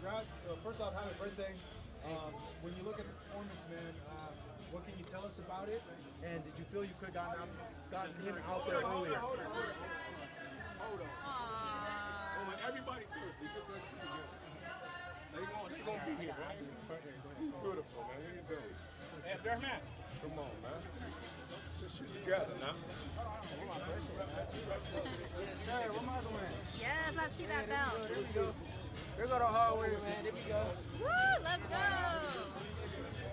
congrats. First off, happy birthday. When you look at the performance, man, what can you tell us about it? And did you feel you could have gotten him out there earlier? Hold on. Everybody thirsty. Get that shit together. They gonna be here, right? Beautiful, man. Here you go. Hey, Abdullah. Come on, man. Get shit together now. Yes, I see that belt. There we go. There go the hallway, man. There we go. Woo, let's go.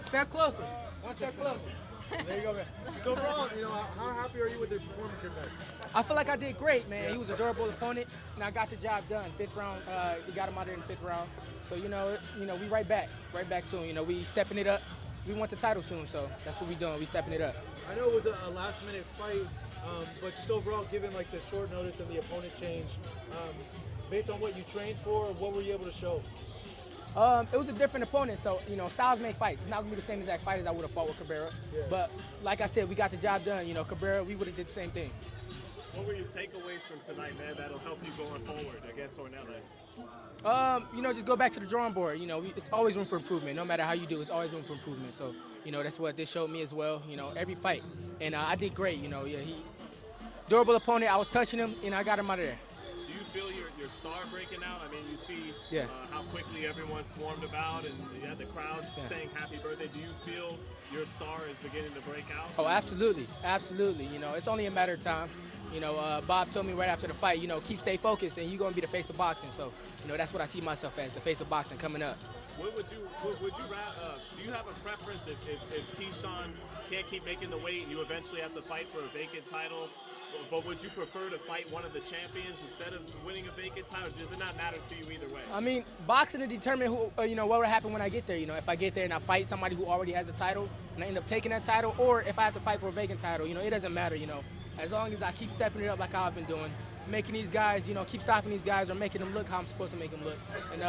Step closer. One step closer. There you go, man. So overall, how happy are you with the performance here tonight? I feel like I did great, man. He was a durable opponent, and I got the job done. 5th round, we got him out there in the 5th round. So we right back soon. We stepping it up. We want the title soon, so that's what we doing. We stepping it up. I know it was a last-minute fight, but just overall, given like the short notice and the opponent change, based on what you trained for, what were you able to show? It was a different opponent, so styles make fights. It's not gonna be the same exact fight as I would have fought with Cabrera. Yeah. But like I said, we got the job done. Cabrera, we would have did the same thing. What were your takeaways from tonight, man, that'll help you going forward against Ornelas? Just go back to the drawing board. It's always room for improvement. No matter how you do, it's always room for improvement. So, that's what this showed me as well. Every fight, and I did great. He durable opponent. I was touching him, and I got him out of there. Do you feel your star breaking out? I mean, you see Yeah. How quickly everyone swarmed about, and you had the crowd saying happy birthday. Do you feel your star is beginning to break out? Oh, absolutely, absolutely. It's only a matter of time. Bob told me right after the fight, stay focused, and you're gonna be the face of boxing. So, that's what I see myself as, the face of boxing coming up. What would you do you have a preference if Keyshawn can't keep making the weight and you eventually have to fight for a vacant title? But would you prefer to fight one of the champions instead of winning a vacant title? Does it not matter to you either way? I mean, boxing to determine who, what would happen when I get there. If I get there and I fight somebody who already has a title and I end up taking that title, or if I have to fight for a vacant title, it doesn't matter. As long as I keep stepping it up like I've been doing, making these guys, keep stopping these guys or making them look how I'm supposed to make them look. And,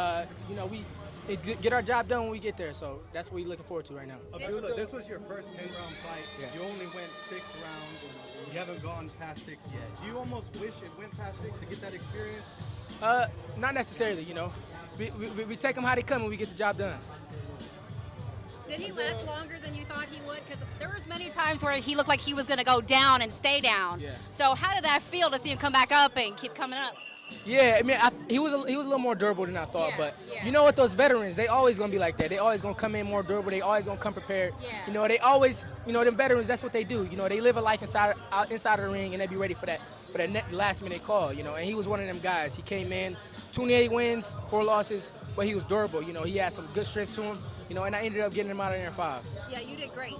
we get our job done when we get there. So that's what we're looking forward to right now. Abdullah, this was your first 10-round fight. Yeah. You only went 6 rounds. You haven't gone past 6 yet. Do you almost wish it went past 6 to get that experience? Not necessarily, We take them how they come and we get the job done. Did he last longer than you thought he would? Because there was many times where he looked like he was going to go down and stay down. Yeah. So how did that feel to see him come back up and keep coming up? Yeah, I mean, he was a little more durable than I thought, Yeah, but yeah. you know what, those veterans, they always gonna be like that. They always gonna come in more durable. They always gonna come prepared. Yeah. They always, them veterans, that's what they do. They live a life inside of the ring, and they be ready for that last minute call. And he was one of them guys. He came in, 28 wins, 4 losses, but he was durable. He had some good strength to him. And I ended up getting him out of there in 5. Yeah, you did great.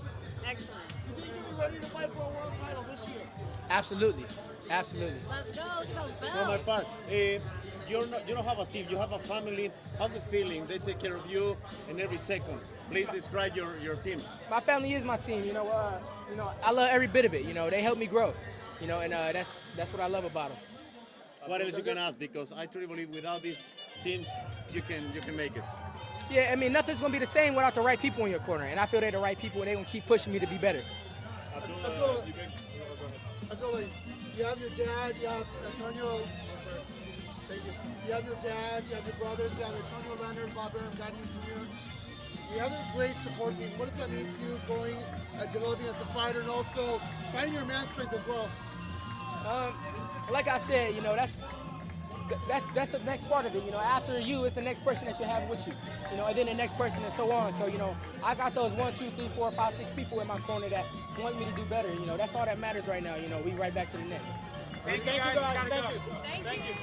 Excellent. You think you'll be ready to fight for a world title this year? Absolutely. Absolutely. Let's go to those belts. No, my part. You don't have a team. You have a family. How's it feeling? They take care of you in every second. Please describe your team. My family is my team. I love every bit of it. They help me grow. And that's what I love about them. What else you can ask? Because I truly believe without this team, you can make it. Yeah, I mean, nothing's going to be the same without the right people in your corner. And I feel they're the right people, and they're going to keep pushing me to be better. Abdullah, you have your dad, you have Antonio. Thank you. You have your dad, you have your brothers, you have Antonio Leonard, Bob Arum, Daniel Jr. You have a great support team. What does that mean to you going and developing as a fighter and also finding your man strength as well? Like I said, that's the next part of it. After you, it's the next person that you have with you. And then the next person and so on. So, I got those 1, 2, 3, 4, 5, 6 people in my corner that want me to do better. That's all that matters right now. We right back to the next. Thank you guys. Thank you.